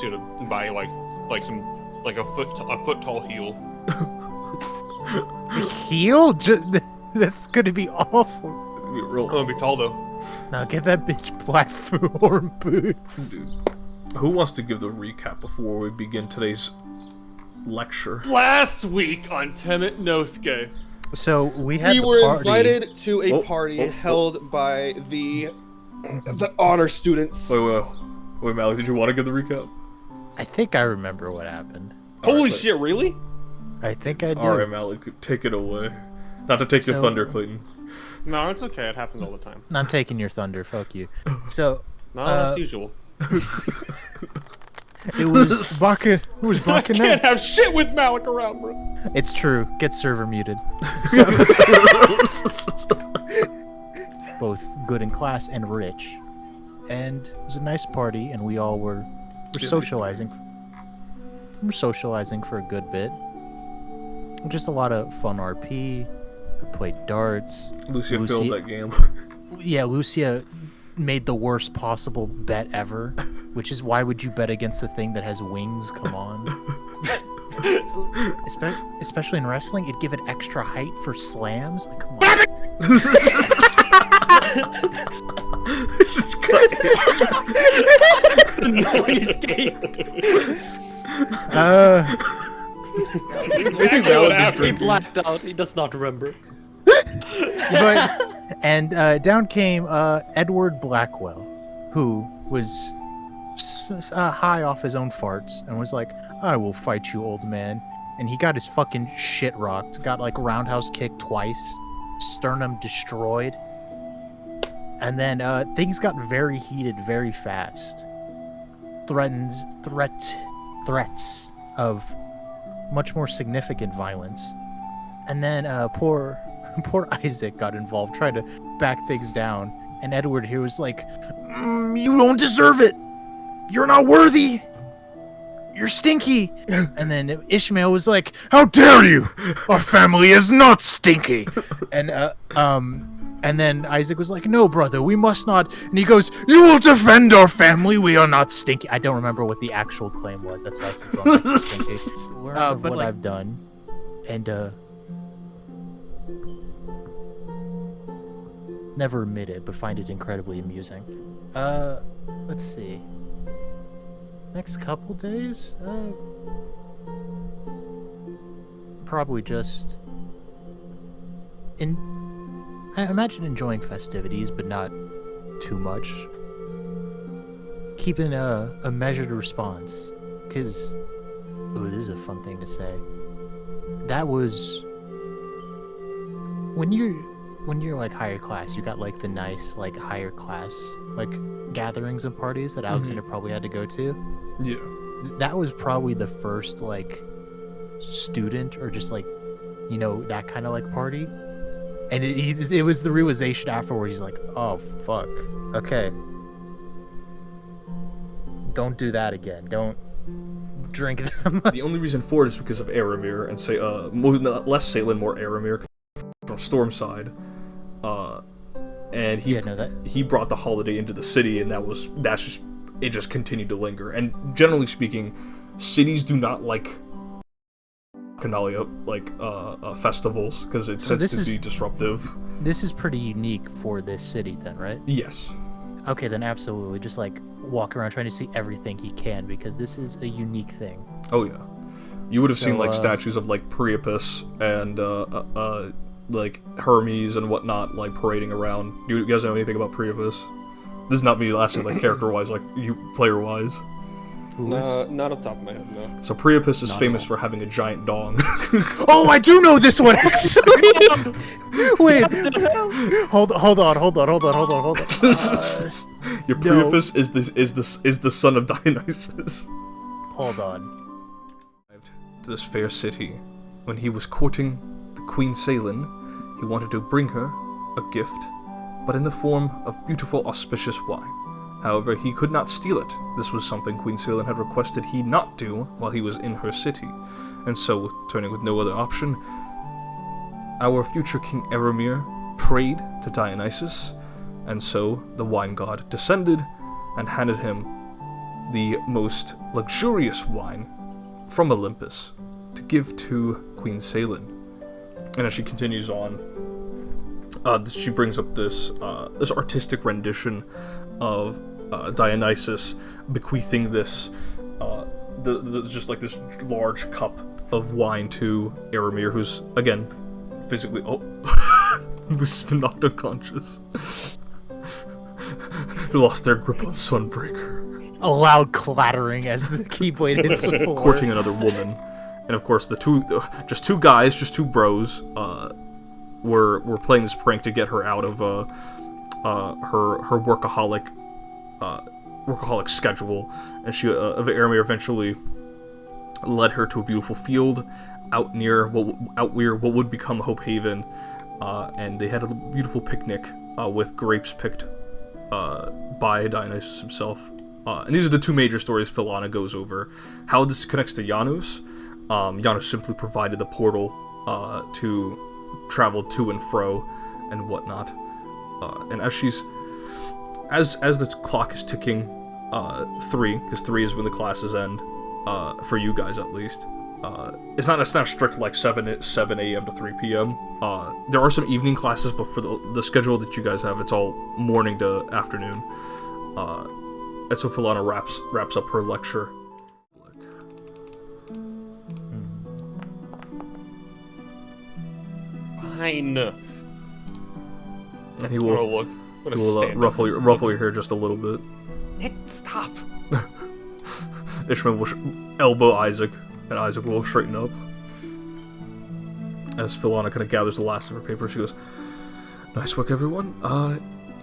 to buy like a foot tall heel. Heel? That's gonna be awful. I'm gonna be tall though. Now get that bitch platform boots. Dude, who wants to give the recap before we begin today's lecture? Last week on Temet Nosce, So we were invited to a party held by the honor students. Wait, Malik, did you want to give the recap? I think I remember what happened. Holy shit, really? I think I do. Alright, Malik, take it away. Not to take your thunder, Clayton. No, it's okay. It happens all the time. I'm taking your thunder. Fuck you. So. No, that's usual. It was Baka. I can't have shit with Malik around, bro. It's true. Get server muted. Both good in class and rich, and it was a nice party, and we all were socializing. We were socializing for a good bit. Just a lot of fun RP. We played darts. Lucia filled that game. Yeah, Lucia made the worst possible bet ever, which is why would you bet against the thing that has wings? Come on. Especially in wrestling, it'd give it extra height for slams. Like, come on. This is good. Noise gate. He blacked out. He does not remember. And down came Edward Blackwell, who was high off his own farts and was like, "I will fight you, old man." And he got his fucking shit rocked. Got like roundhouse kicked twice, sternum destroyed, and then things got very heated very fast. Threats of much more significant violence, and then poor Isaac got involved, trying to back things down. And Edward here was like, "You don't deserve it. You're not worthy. You're stinky." And then Ishmael was like, "How dare you? Our family is not stinky." And then Isaac was like, "No, brother, we must not." And he goes, "You will defend our family. We are not stinky." I don't remember what the actual claim was. That's why I keep going back to stinky. Learn of what I've done, and never admit it, but find it incredibly amusing. Let's see. Next couple days, probably just I imagine enjoying festivities, but not too much. Keeping a measured response, because this is a fun thing to say. That was when you're like higher class, you got like the nice like higher class like gatherings and parties that Alexander probably had to go to. Yeah. That was probably the first like student or just like, you know, that kind of like party. And it was the realization afterward. He's like, "Oh fuck, okay, don't do that again. Don't drink them." The only reason for it is because of Aramir, and say less Salen, more Aramir from Stormside. And he brought the holiday into the city, and it just continued to linger. And generally speaking, cities do not like festivals because it tends to be disruptive. This is pretty unique for this city then, right? Yes. Okay, then absolutely. Just like walk around trying to see everything he can, because this is a unique thing. Oh yeah. You would have seen like statues of like Priapus and like Hermes and whatnot like parading around. Do you guys know anything about Priapus? This is not me asking like character-wise, like you player-wise. Not off the top of my head, no. So Priapus is famous for having a giant dong. Oh, I do know this one actually. Wait, hold on. Your Priapus is the son of Dionysus. Hold on. To this fair city, when he was courting the Queen Salen, he wanted to bring her a gift, but in the form of beautiful auspicious wine. However, he could not steal it. This was something Queen Salen had requested he not do while he was in her city. And so, turning with no other option, our future King Aramir prayed to Dionysus, and so the wine god descended and handed him the most luxurious wine from Olympus to give to Queen Salen. And as she continues on, she brings up this artistic rendition of Dionysus bequeathing this just like this large cup of wine to Aramir, who's again physically this has been knocked unconscious. Lost their grip on Sunbreaker. A loud clattering as the keyblade hits the floor. Courting another woman, and of course the two guys, just two bros, were playing this prank to get her out of her workaholic schedule, and Aramir eventually led her to a beautiful field out near what would become Hope Haven, and they had a beautiful picnic with grapes picked by Dionysus himself. And these are the two major stories Philana goes over. How this connects to Janus. Janus simply provided the portal to travel to and fro and whatnot. And as the clock is ticking, 3, because 3 is when the classes end, for you guys at least. It's not strict like 7 a.m. to 3 p.m. There are some evening classes, but for the schedule that you guys have, it's all morning to afternoon. And so Philana wraps up her lecture. Fine. And he will ruffle your hair just a little bit. Stop. Ishmael will elbow Isaac, and Isaac will straighten up. As Philana kind of gathers the last of her paper, she goes, "Nice work, everyone.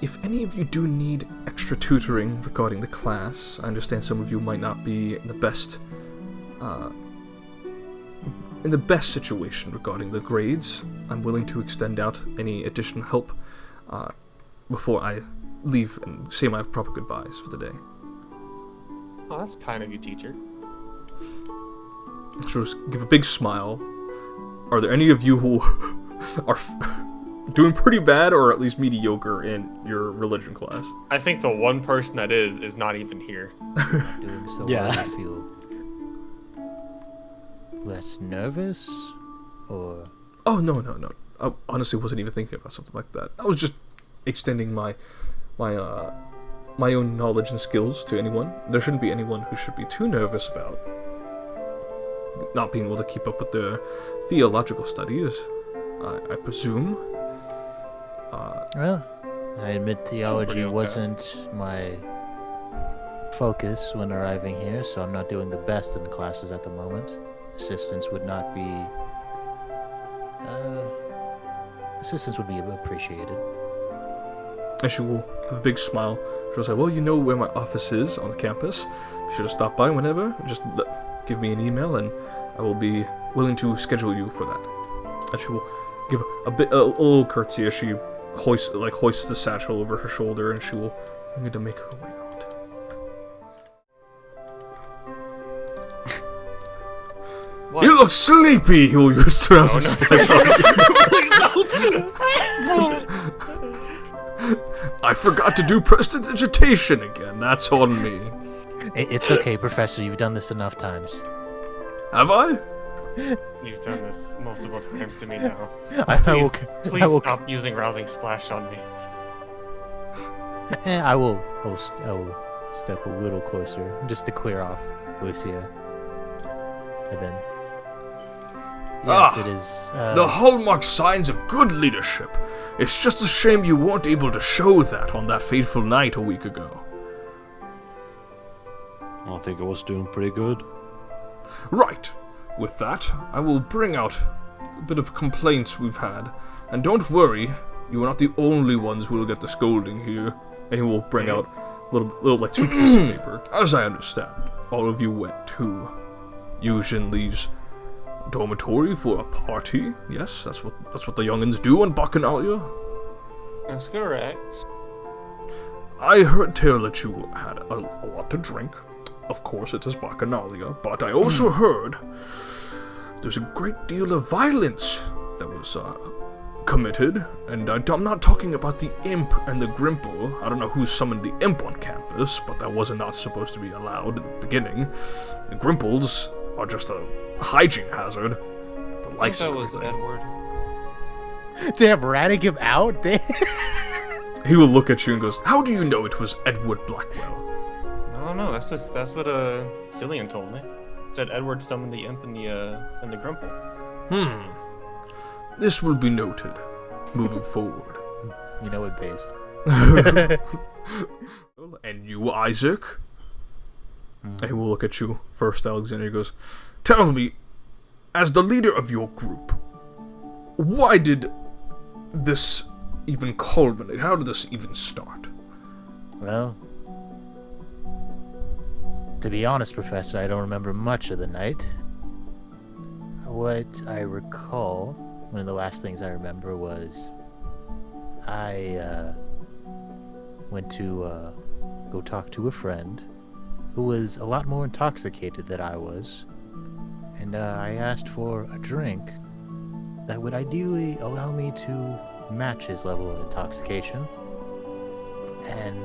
If any of you do need extra tutoring regarding the class, I understand some of you might not be in the best situation regarding the grades. I'm willing to extend out any additional help before I leave and say my proper goodbyes for the day." Oh, that's kind of you, teacher. She'll just give a big smile. Are there any of you who are doing pretty bad or at least mediocre in your religion class? I think the one person that is not even here. Doing so Yeah. well, I feel less nervous, or... Oh, no. I honestly wasn't even thinking about something like that. I was just extending my own knowledge and skills to anyone. There shouldn't be anyone who should be too nervous about not being able to keep up with their theological studies, I presume. Well, I admit theology Pretty okay. wasn't my focus when arriving here, so I'm not doing the best in the classes at the moment. Assistance would be appreciated. And she will have a big smile. She'll say, "Well, you know where my office is on the campus. Be sure to stop by whenever. Just give me an email, and I will be willing to schedule you for that." And she will give a little curtsy as she hoists the satchel over her shoulder, and she will need to make her way out. What? "You look sleepy!" He will use the rousing splash on you. I forgot to do prestidigitation again. That's on me. It's okay, Professor. You've done this enough times. Have I? You've done this multiple times to me now. Please Stop using rousing splash on me. I will step a little closer just to clear off Lucia. And then... Yes, it is... The hallmark signs of good leadership. It's just a shame you weren't able to show that on that fateful night a week ago. I think I was doing pretty good. Right. With that, I will bring out a bit of complaints we've had. And don't worry, you are not the only ones who will get the scolding here. And he will bring out little like 2 pieces of paper. As I understand, all of you went to Yujin Lee's dormitory for a party. Yes, that's what the youngins do on Bacchanalia. That's correct. I heard tell that you had a lot to drink. Of course, it is Bacchanalia, but I also heard there's a great deal of violence that was committed, and I'm not talking about the imp and the grimple. I don't know who summoned the imp on campus, but that was not supposed to be allowed at the beginning. The grimples are just a hygiene hazard. The I lice think that and was everything. Edward. Damn, ratting him out? Damn. He will look at you and goes, "How do you know it was Edward Blackwell?" I don't know. That's what Cillian told me. Said Edward summoned the imp and the Grimple. This will be noted, moving forward. You know it based. And you, Isaac? And he will look at you first, Alexander. He goes, "Tell me, as the leader of your group, why did this even culminate? How did this even start?" Well, to be honest, Professor, I don't remember much of the night. What I recall, one of the last things I remember was I went to go talk to a friend who was a lot more intoxicated than I was, and I asked for a drink that would ideally allow me to match his level of intoxication. And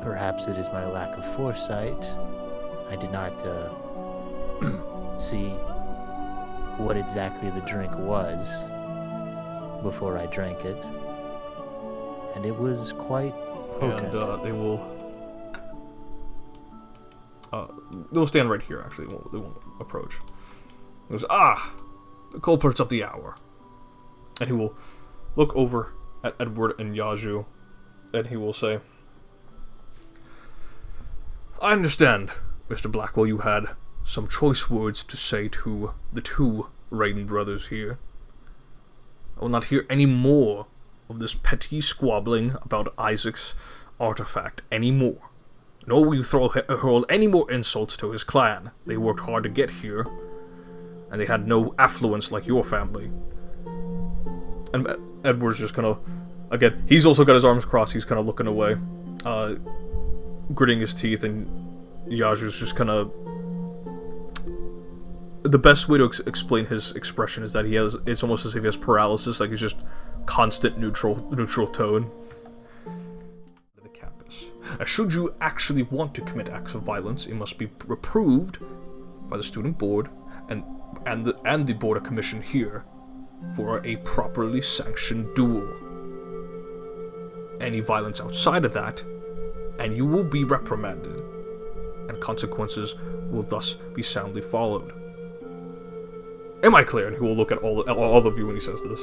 perhaps it is my lack of foresight. I did not see what exactly the drink was before I drank it, and it was quite potent. And they'll stand right here. Actually, they won't approach. He goes, the culprits of the hour, and he will look over at Edward and Yaju, and he will say, "I understand, Mr. Blackwell, you had some choice words to say to the two Raiden brothers here. I will not hear any more of this petty squabbling about Isaac's artifact anymore. Nor will you hurl any more insults to his clan. They worked hard to get here, and they had no affluence like your family." And Edward's just kind of, again, he's also got his arms crossed, he's kind of looking away, gritting his teeth, and Yaju's just kind of... The best way to explain his expression is that it's almost as if he has paralysis, like he's just constant neutral tone. The campus. Should you actually want to commit acts of violence, it must be approved by the student board and the board of commission here for a properly sanctioned duel. Any violence outside of that, and you will be reprimanded, and consequences will thus be soundly followed. Am I clear? And he will look at all of you when he says this.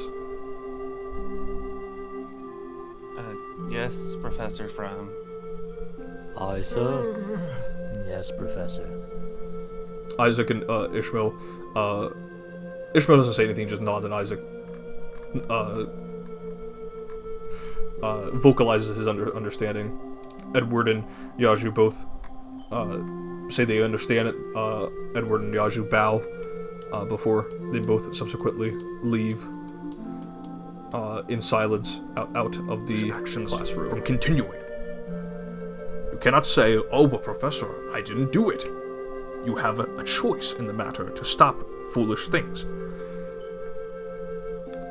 Yes, Professor Frown. Aye, sir. Yes, Professor. Isaac and Ishmael. Ishmael doesn't say anything, just nods, and Isaac vocalizes his understanding. Edward and Yaju both say they understand it. Edward and Yaju bow before they both subsequently leave in silence out of the classroom from continuing. You cannot say, "Oh, but Professor, I didn't do it." You have a choice in the matter to stop foolish things.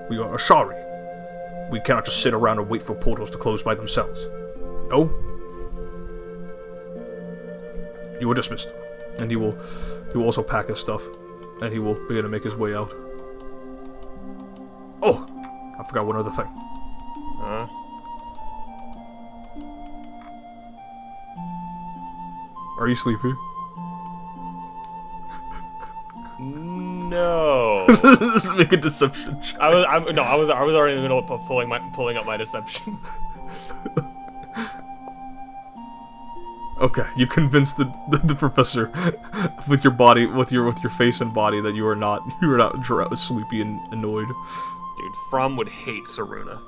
We are sorry. We cannot just sit around and wait for portals to close by themselves. No. You are dismissed. And he will also pack his stuff, and he will begin to make his way out. Oh, I forgot one other thing. Are you sleepy? No. Make a deception check. I was already in the middle of pulling up my deception. Okay, you convinced the professor with your body, with your face and body, that you are not sleepy and annoyed. Dude, From would hate Saruna.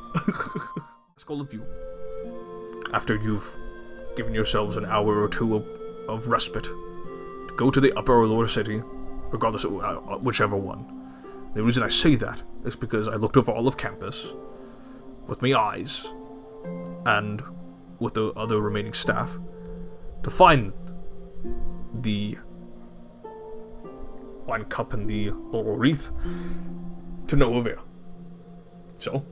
Ask all of you, after you've given yourselves an hour or two of respite, to go to the upper or lower city, regardless of whichever one. The reason I say that is because I looked over all of campus with my eyes and with the other remaining staff to find the wine cup and the laurel wreath to no avail. So,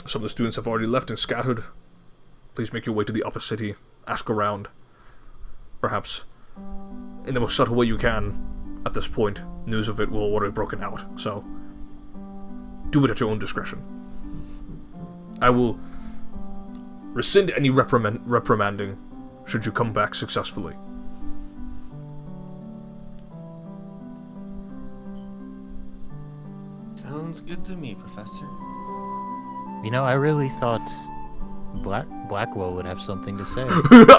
Some of the students have already left and scattered. Please make your way to the upper city. Ask around. Perhaps, in the most subtle way you can, at this point, news of it will already have broken out, so do it at your own discretion. I will rescind any reprimanding should you come back successfully. Sounds good to me, Professor. You know, I really thought Blackwell would have something to say.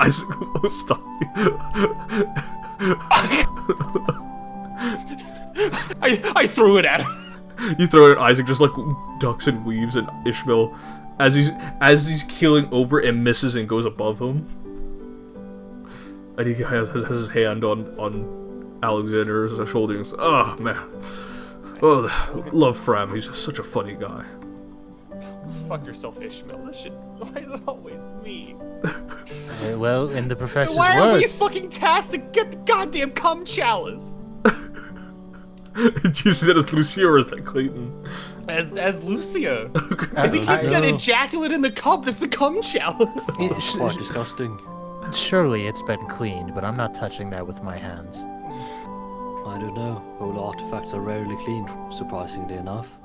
Isaac will stop you. I threw it at him. You throw it at Isaac, just like ducks and weaves, and Ishmael, as he's keeling over and misses and goes above him. And he has his hand on Alexander's shoulder and says, "Oh, man. Oh, love Fram. He's just such a funny guy." Fuck yourself, Ishmael. This shit's... Why is it always me? Well, in the professor's Why are we words... fucking tasked to get the goddamn cum chalice? Do you see that as Lucia or is that Clayton? As Lucia. Because he just said ejaculate in the cup. That's the cum chalice. Quite disgusting. Surely it's been cleaned, but I'm not touching that with my hands. I don't know. All artifacts are rarely cleaned, surprisingly enough.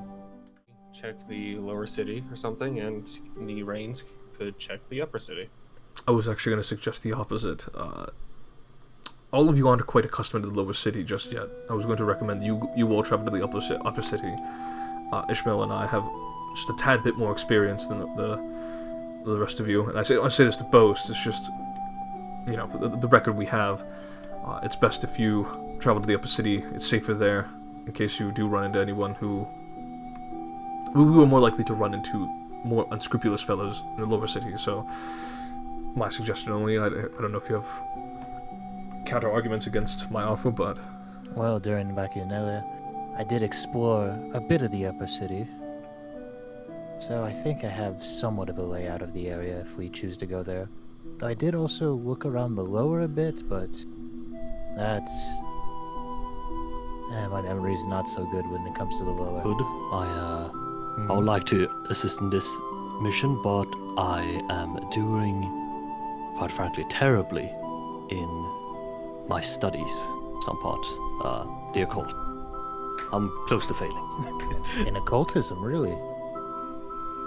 Check the lower city or something, and the Rains could check the upper city. I was actually going to suggest the opposite. All of you aren't quite accustomed to the lower city just yet. I was going to recommend you all travel to the upper city. Ishmael and I have just a tad bit more experience than the rest of you. And I say this to boast. It's just, you know, the record we have. It's best if you travel to the upper city. It's safer there in case you do run into anyone who... We were more likely to run into more unscrupulous fellows in the lower city, so my suggestion only. I don't know if you have counter arguments against my offer, but... Well, during the Bacchanalia, I did explore a bit of the upper city, so I think I have somewhat of a layout of the area if we choose to go there. Though I did also look around the lower a bit, but that's... my memory's not so good when it comes to the lower. Good. I would like to assist in this mission, but I am doing, quite frankly, terribly in my studies. Some part, the occult. I'm close to failing. In occultism, really?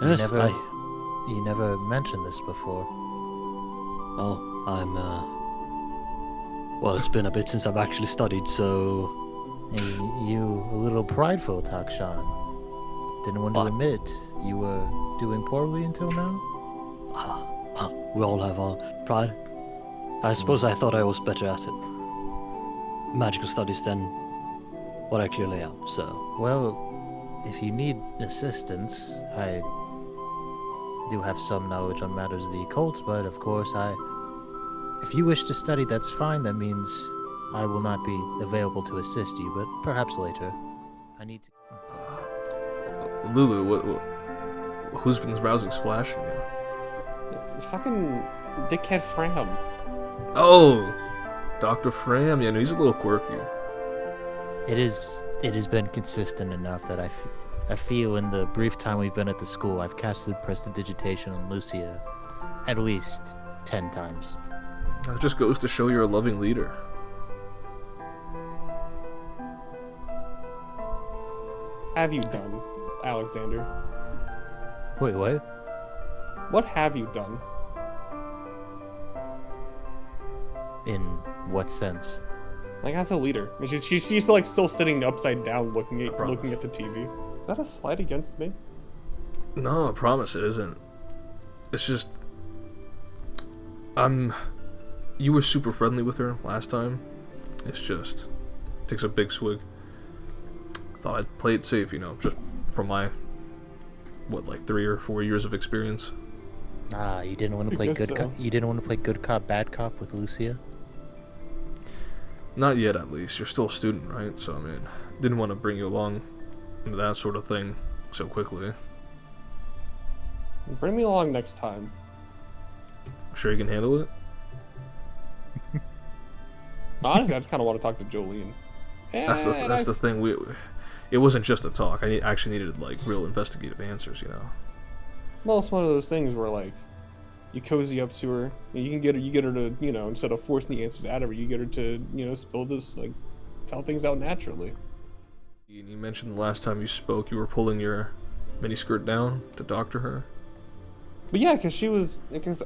Yes, You never mentioned this before. Oh, I'm, well, it's been a bit since I've actually studied, so... You a little prideful, Takshan. Didn't want to admit you were doing poorly until now? We all have our pride. I suppose I thought I was better at it. Magical studies than what I clearly am, so... Well, if you need assistance, I do have some knowledge on matters of the occult, but of course if you wish to study, that's fine. That means I will not be available to assist you, but perhaps later. I need to... Lulu, who's been rousing splashing you? Fucking dickhead Fram. Oh! Dr. Fram, yeah, no, he's a little quirky. It has been consistent enough that I feel in the brief time we've been at the school, I've casted prestidigitation on Lucia at least 10 times. That just goes to show you're a loving leader. Have you done, Alexander? Wait, what? What have you done? In what sense? Like as a leader, I mean, she's still still sitting upside down, looking at the TV. Is that a slight against me? No, I promise it isn't. It's just... You were super friendly with her last time. It's just... Takes a big swig. Thought I'd play it safe, you know, just from my... What, like 3 or 4 years of experience? You didn't want to play good cop. You didn't want to play good cop, bad cop with Lucia? Not yet, at least. You're still a student, right? So, I mean, didn't want to bring you along into that sort of thing so quickly. Bring me along next time. Sure you can handle it? Honestly, I just kind of want to talk to Jolene. That's the thing. It wasn't just a talk. I actually needed like real investigative answers, you know. Well, it's one of those things where like you cozy up to her, and you get her to, you know, instead of forcing the answers out of her, you get her to, you know, spill this, like, tell things out naturally. You mentioned the last time you spoke, you were pulling your miniskirt down to doctor her. But yeah, because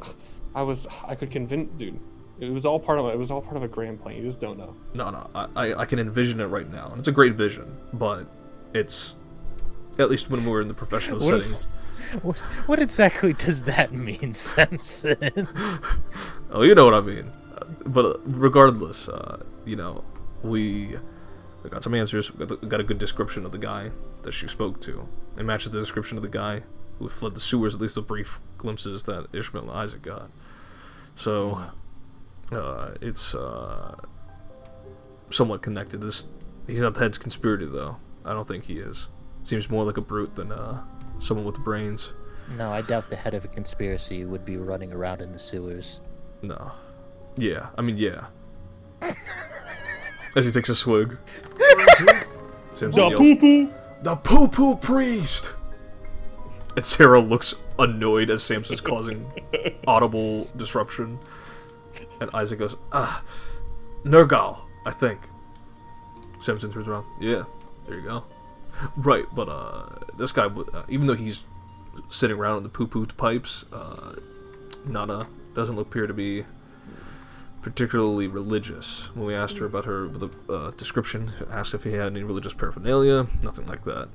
I could convince, dude. It was all part of a grand plan. You just don't know. No, I can envision it right now, and it's a great vision, but it's, at least when we're in the professional setting. What exactly does that mean, Samson? Oh, you know what I mean. But regardless, you know, we got some answers. We got a good description of the guy that she spoke to. It matches the description of the guy who fled the sewers, at least the brief glimpses that Ishmael and Isaac got. So, it's somewhat connected. He's not the head's conspirator, though. I don't think he is. Seems more like a brute than someone with brains. No, I doubt the head of a conspiracy would be running around in the sewers. No. Yeah, I mean, yeah. As he takes a swig. The poo-poo! The poo-poo priest! And Sarah looks annoyed as Samson's causing audible disruption. And Isaac goes, Nergal, I think. Samson turns around. Yeah, there you go. Right, but this guy, even though he's sitting around in the poo-poo pipes, doesn't appear to be particularly religious. When we asked her about her description, asked if he had any religious paraphernalia, nothing like that.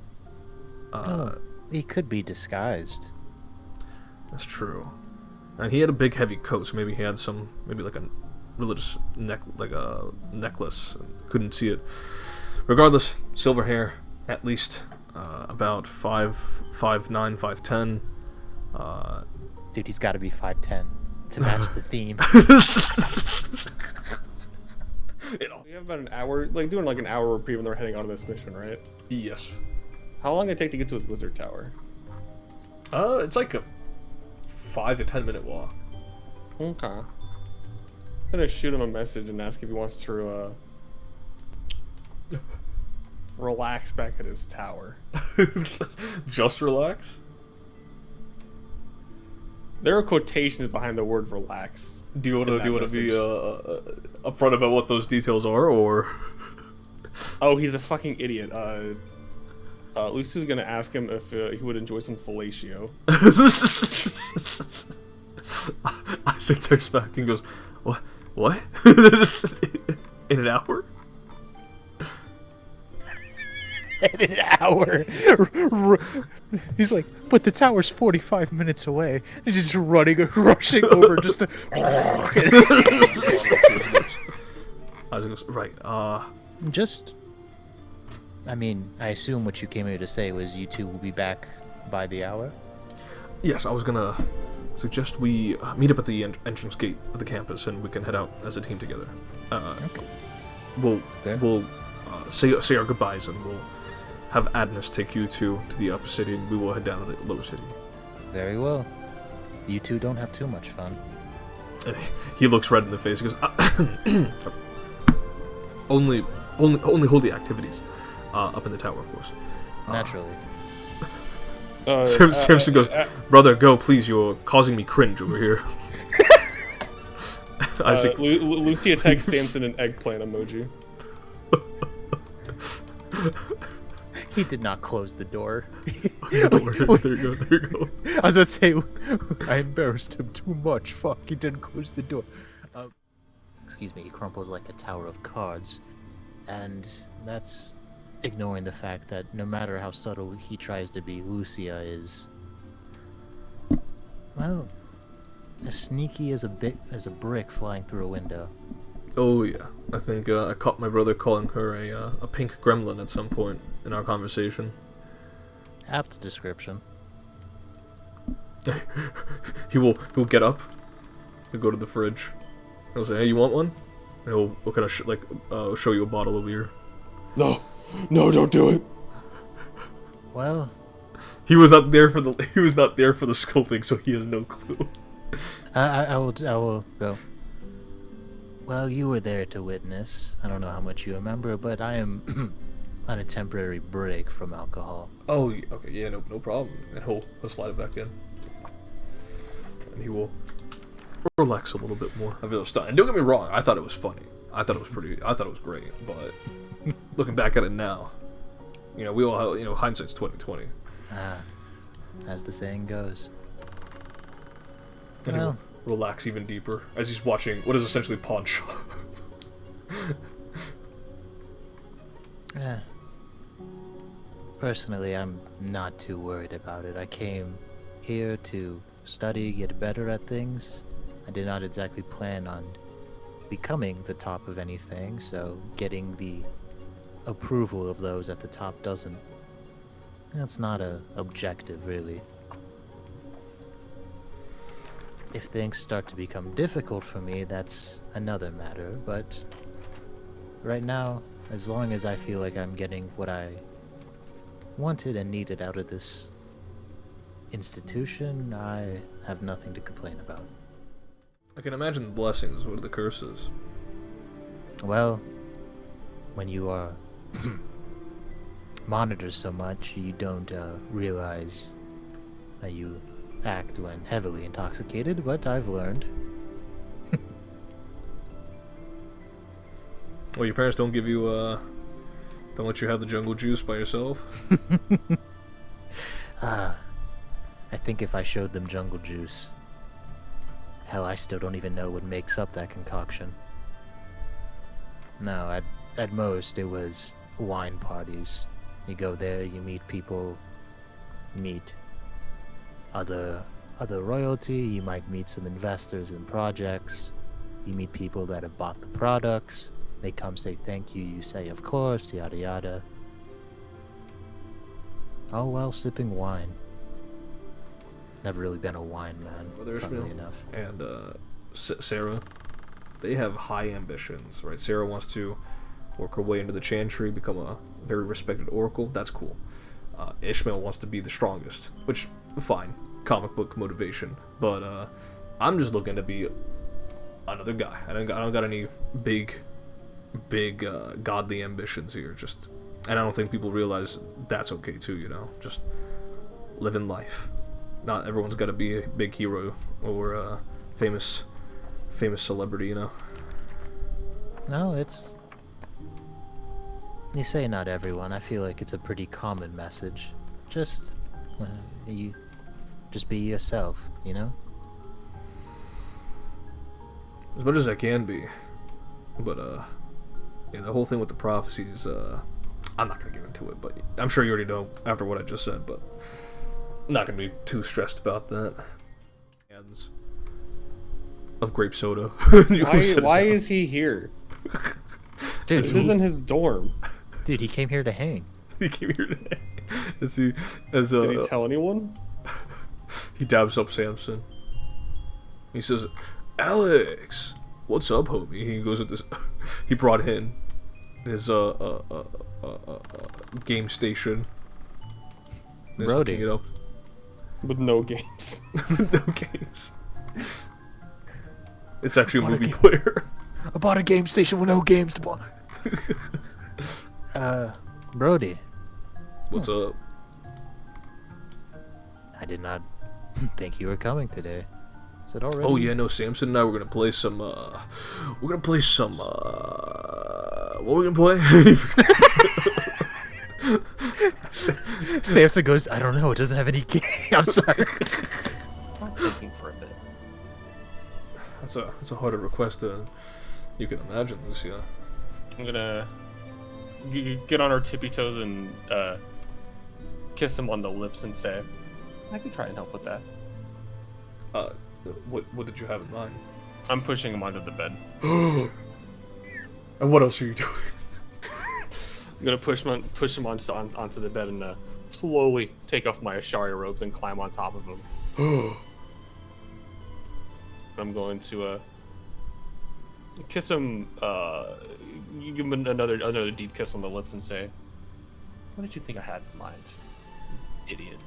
He could be disguised. That's true. And he had a big heavy coat, so maybe he had maybe like a religious necklace. Couldn't see it. Regardless, silver hair, at least about 5'9", 5'10". Dude, he's got to be 5'10" to match the theme. We have about an hour, like doing like an hour reprieve when they're heading on this mission, right? Yes. How long did it take to get to a wizard tower? It's like a 5 to 10 minute walk. Okay. I'm gonna shoot him a message and ask if he wants to relax back at his tower. Just relax? There are quotations behind the word relax. Do you want to be upfront about what those details are, or? Oh, he's a fucking idiot. Lucy's gonna ask him if he would enjoy some fellatio. Isaac texts back and goes, "What? What? In an hour?" In an hour. He's like, but the tower's 45 minutes away. He's just rushing over just to... Isaac goes, right, I mean, I assume what you came here to say was you two will be back by the hour? Yes, I was gonna suggest we meet up at the entrance gate of the campus and we can head out as a team together. Okay. We'll say our goodbyes and we'll have Adnus take you to the upper city and we will head down to the lower city. Very well. You two don't have too much fun. And he looks red in the face. He goes, only holy activities up in the tower, of course. Naturally. Samson goes, brother, go, please, you're causing me cringe over here. Isaac... Lucia texts Samson an eggplant emoji. He did not close the door. There you go. I was about to say, I embarrassed him too much. Fuck, he didn't close the door. Excuse me, he crumples like a tower of cards. And that's ignoring the fact that no matter how subtle he tries to be, Lucia is, well, as sneaky as a brick flying through a window. Oh yeah, I think I caught my brother calling her a pink gremlin at some point in our conversation. Apt description. He'll get up, he'll go to the fridge, he'll say, "Hey, you want one?" And he'll kind of show you a bottle of beer. No, don't do it. Well, he was not there for the sculpting, so he has no clue. I will go. Well, you were there to witness. I don't know how much you remember, but I am on a temporary break from alcohol. Oh, okay, yeah, no problem. And he'll slide it back in. and he will relax a little bit more. I feel stunned. And don't get me wrong, I thought it was funny. I thought it was great, but looking back at it now, we all, hindsight's 20/20. As the saying goes. And he'll relax even deeper as he's watching what is essentially pawn shop. Yeah. Personally, I'm not too worried about it. I came here to study, get better at things. I did not exactly plan on becoming the top of anything, so getting the approval of those at the top doesn't... That's not a objective, really. If things start to become difficult for me, that's another matter, but right now, as long as I feel like I'm getting what I wanted and needed out of this institution, I have nothing to complain about. I can imagine the blessings. What are the curses? Well, when you are monitored so much, you don't realize that you act when heavily intoxicated, but I've learned. Well, your parents don't give you, don't let you have the jungle juice by yourself? I think if I showed them jungle juice, hell, I still don't even know what makes up that concoction. No, at most, it was wine parties. You go there, you meet people, meet other royalty, you might meet some investors in projects, you meet people that have bought the products, they come say thank you, you say of course, yada yada. All while sipping wine. Never really been a wine man, funnily enough. And Sarah, they have high ambitions, right? Sarah wants to work her way into the chantry, become a very respected oracle. That's cool. Ishmael wants to be the strongest, which, fine, comic book motivation. But I'm just looking to be another guy. I don't got any big godly ambitions here. And I don't think people realize that's okay too. Just living life. Not everyone's got to be a big hero or a famous celebrity. No, it's... You say not everyone. I feel like it's a pretty common message. Just be yourself, As much as I can be. But yeah, the whole thing with the prophecies, I'm not gonna get into it, but I'm sure you already know after what I just said, but I'm not gonna be too stressed about that. Cans of grape soda. Why is he here? Dude, This isn't his dorm. Dude, he came here to hang. He came here today. Did he tell anyone? He dabs up Samson. He says, "Alex, what's up, homie?" He goes with this. He brought in his game station. He's Brody. hooking it up. With no games. No games. It's actually a movie player. I bought a game station with no games to buy. Brody. What's up? I did not think you were coming today. Is it already? Oh yeah, no, Samson and I were gonna play some, what are we gonna play? Samson goes, I don't know, it doesn't have any game. I'm sorry. I'm thinking for a bit. That's a harder request than you can imagine, Lucia. I'm gonna get on our tippy toes and kiss him on the lips and say, I could try and help with that. What did you have in mind? I'm pushing him onto the bed. And what else are you doing? I'm gonna push him onto the bed and slowly take off my Ashari robes and climb on top of him. I'm going to kiss him. You give him another deep kiss on the lips and say, "What did you think I had in mind, idiot?"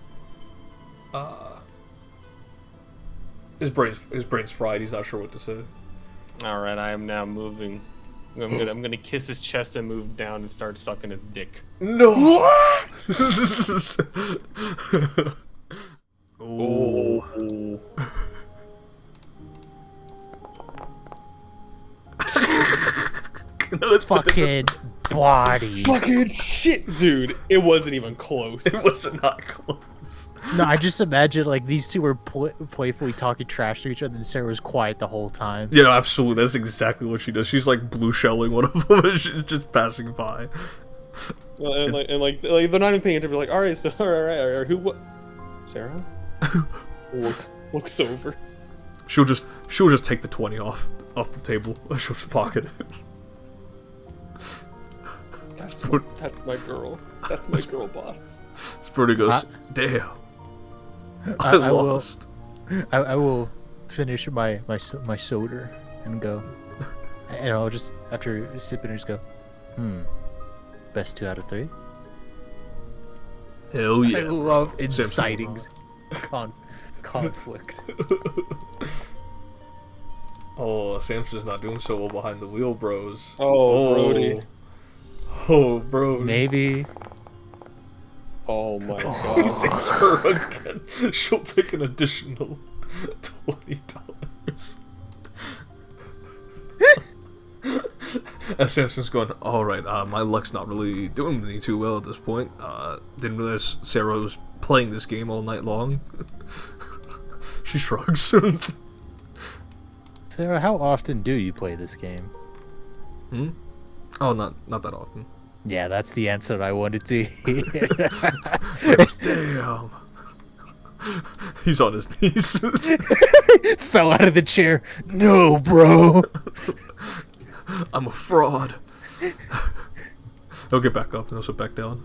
His brain's fried. He's not sure what to say. All right, I am now moving. I'm gonna kiss his chest and move down and start sucking his dick. No. Oh. fucking body. Fucking shit, dude. It wasn't even close. It was not close. No, I just imagine like these two were playfully talking trash to each other, and Sarah was quiet the whole time. Yeah, absolutely. That's exactly what she does. She's like blue shelling one of them, and she's just passing by. And like they're not even paying attention. They're like, all right, so all right, who what? Sarah? Looks over. She'll just take the 20 off the table. She'll just pocket it. That's my girl. That's my girl, boss. Brody goes, damn. I lost. I will finish my soda and go. And I'll just after sipping, just go. Best 2 out of 3. Hell yeah. I love inciting conflict. Oh, Samson's not doing so well behind the wheel, bros. Oh, Brody. Oh, bro. Maybe. Oh my god. It's her again. She'll take an additional $20. And Samson's going, alright, my luck's not really doing me too well at this point. Didn't realize Sarah was playing this game all night long. She shrugs. Sarah, how often do you play this game? Oh, not that often. Yeah, that's the answer I wanted to hear. Damn. He's on his knees. Fell out of the chair. No, bro. I'm a fraud. He'll get back up and he'll sit back down.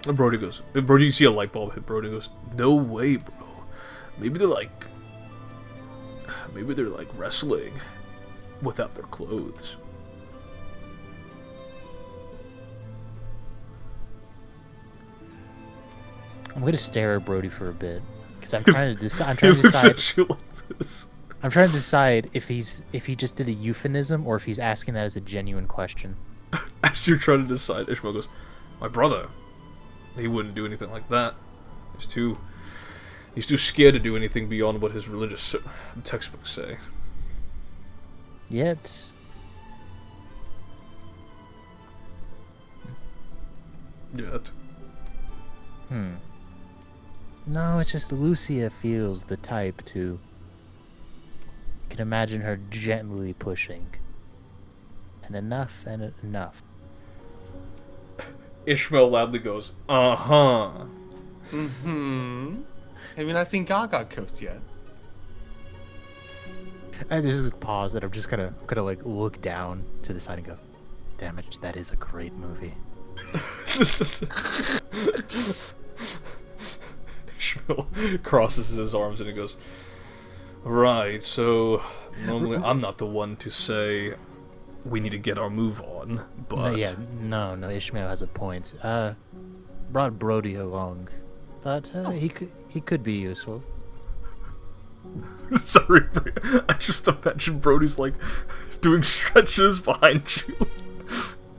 And Brody goes, you see a light bulb hit Brody, goes, no way, bro. Maybe they're like wrestling without their clothes. I'm gonna stare at Brody for a bit because I'm trying to decide. I'm trying to decide. I'm trying to decide if he just did a euphemism or if he's asking that as a genuine question. As you're trying to decide, Ishmael goes, my brother, he wouldn't do anything like that. He's too scared to do anything beyond what his religious textbooks say. Yet. No, it's just Lucia feels the type to. Can imagine her gently pushing. And enough. Ishmael loudly goes, uh-huh. Have you not seen Gaga Coast yet? And there's a pause that I'm just gonna like look down to the side and go, damn it, that is a great movie. Ishmael crosses his arms and he goes, right, so normally I'm not the one to say we need to get our move on, but... No, Ishmael has a point. Brought Brody along. Thought he could be useful. Sorry, I just imagine Brody's like doing stretches behind you.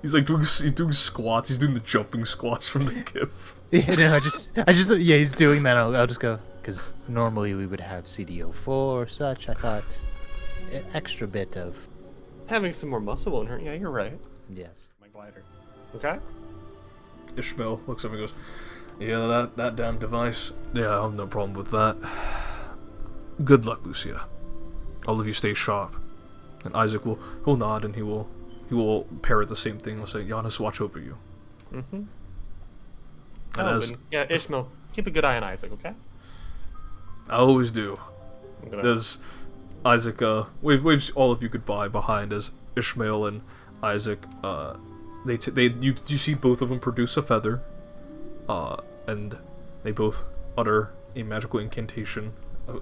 He's like doing squats. He's doing the jumping squats from the GIF. Yeah, no, he's doing that. I'll just go because normally we would have CDO4 or such. I thought an extra bit of Having some more muscle on her. Yeah, you're right. yes. My glider. Okay. Ishmael looks at me and goes, yeah, that damn device. Yeah, I have no problem with that. Good luck, Lucia. All of you stay sharp. And Isaac will nod and he will parrot the same thing. He'll say, Giannis, watch over you. Mm-hmm. And Yeah, Ishmael, keep a good eye on Isaac, okay? I always do. I'm gonna... There's Isaac, waves all of you goodbye behind as Ishmael and Isaac, you see both of them produce a feather, and they both utter a magical incantation.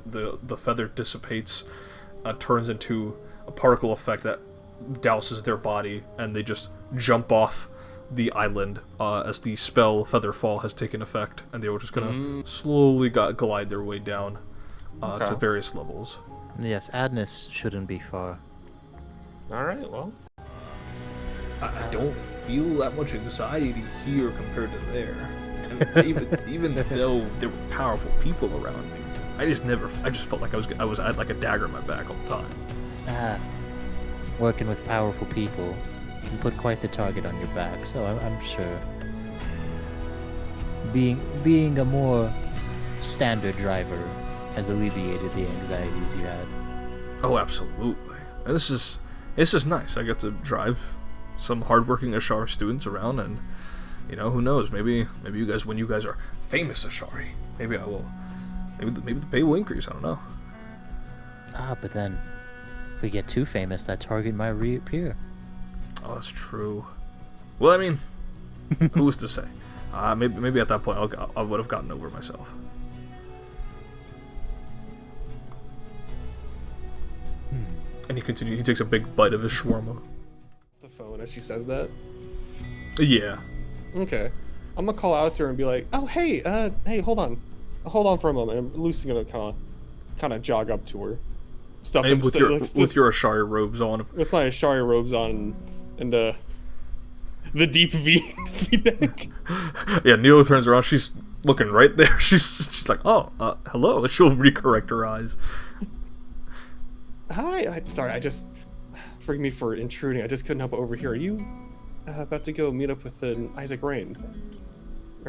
The feather dissipates, turns into a particle effect that douses their body, and they just jump off the island as the spell Featherfall has taken effect, and they were just gonna slowly glide their way down to various levels. Yes, Adness shouldn't be far. Alright, well. I don't feel that much anxiety here compared to there. I mean, even though there were powerful people around me, I just felt like I had like a dagger in my back all the time. working with powerful people can put quite the target on your back. So I'm sure being a more standard driver has alleviated the anxieties you had. Oh, absolutely. And this is nice. I get to drive some hardworking Ashari students around, and who knows? Maybe you guys, when you guys are famous Ashari, maybe I will. Maybe the pay will increase. I don't know. But then if we get too famous, that target might reappear. Oh, that's true. Well, I mean, who's to say? Maybe at that point I would have gotten over myself. And he continues. He takes a big bite of his shawarma. The phone as she says that. Yeah. Okay. I'm gonna call out to her and be like, "Oh, hey, hold on for a moment." And Lucy's gonna kind of jog up to her, stuff And with your Ashari robes on. with my Ashari robes on, and the deep V-neck. Yeah, Neela turns around. She's looking right there. She's like, "Oh, hello," and she'll recorrect her eyes. Hi, sorry, forgive me for intruding. I just couldn't help but overhear. Are you about to go meet up with Isaac Rain?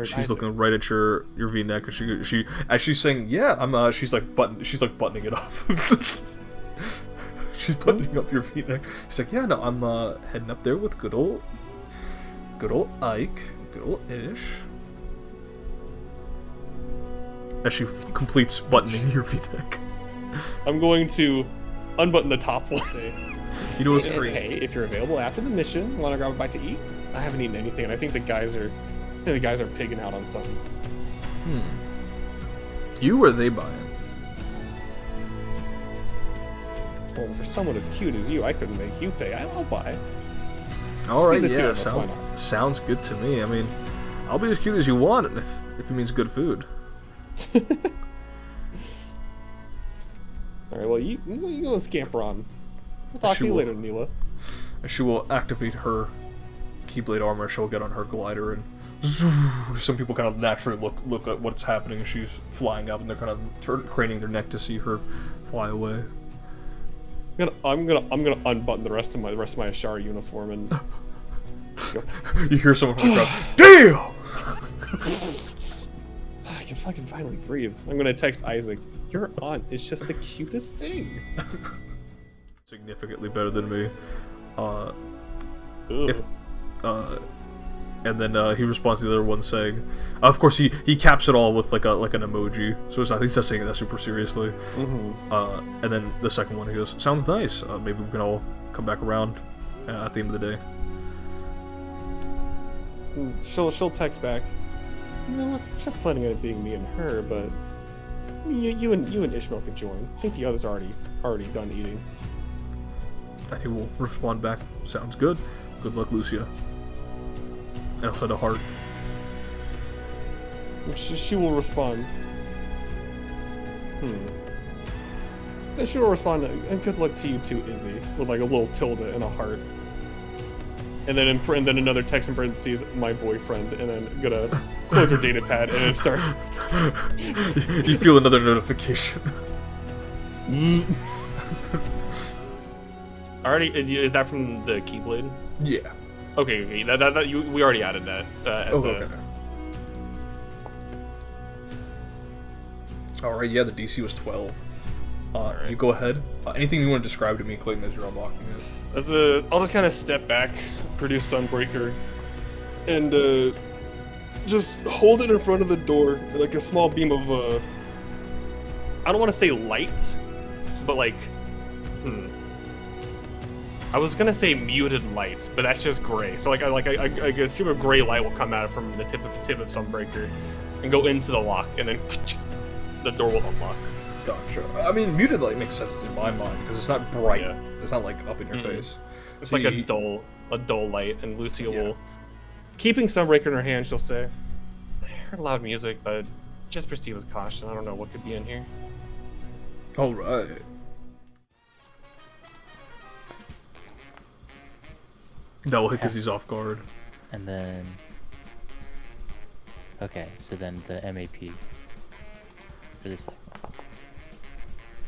She's looking right at your V-neck, and she as she's saying, "Yeah, I'm." She's like buttoning it up. She's buttoning up your V-neck. She's like, "Yeah, no, I'm heading up there with good old Ike, good old Ish." As she completes buttoning your V-neck. I'm going to unbutton the top one. You know what's And say, great? hey, if you're available after the mission, want to grab a bite to eat? I haven't eaten anything, and I think the guys are pigging out on something. You or they buying? Well, for someone as cute as you, I couldn't make you pay. I'll buy. All right, the two yeah, of us, why not? sounds good to me. I mean, I'll be as cute as you want if it means good food. All right, well, you go and scamper on. We'll talk to you later, Neela. And she will activate her Keyblade armor. She'll get on her glider, and some people kind of naturally look at what's happening as she's flying up, and they're kind of craning their neck to see her fly away. I'm gonna unbutton the rest of my Ashari uniform and go, You hear someone from the crowd, "Damn!" I can fucking finally breathe. I'm gonna text Isaac. Your aunt is just the cutest thing. Significantly better than me. Ugh. And then he responds to the other one saying, of course he caps it all with like an emoji, so he's not saying that super seriously. And then the second one he goes, "Sounds nice. Maybe we can all come back around at the end of the day." She'll text back. You know what? Just planning on it being me and her, but you and Ishmael could join. I think the others are already done eating. And he will respond back, "Sounds good. Good luck, Lucia." And I'll send a heart. She will respond. And she'll respond, "And good luck to you too, Izzy," with like a little tilde and a heart. And then then another text in parentheses, "My boyfriend," and then gonna close her data pad and then start. You feel another notification. Already, is that from the Keyblade? Yeah. Okay. We already added that. Okay. Alright, yeah, the DC was 12. Alright. You go ahead. Anything you want to describe to me, Clayton, as you're unlocking it? I'll just kind of step back, produce Sunbreaker, and just hold it in front of the door, like a small beam of I don't want to say light, but like, I was gonna say muted light, but that's just gray. So like a stream of gray light will come out from the tip of Sunbreaker, and go into the lock, and then the door will unlock. Gotcha. I mean, muted light makes sense in my mind because it's not bright. Yeah. It's not like up in your face. It's So like a dull light, and Lucia will, keeping Sunbreaker in her hand, she'll say, "I heard loud music, but just proceed with caution. I don't know what could be in here." All right. That will hit because he's off guard. And then... Okay, so then the MAP for this thing.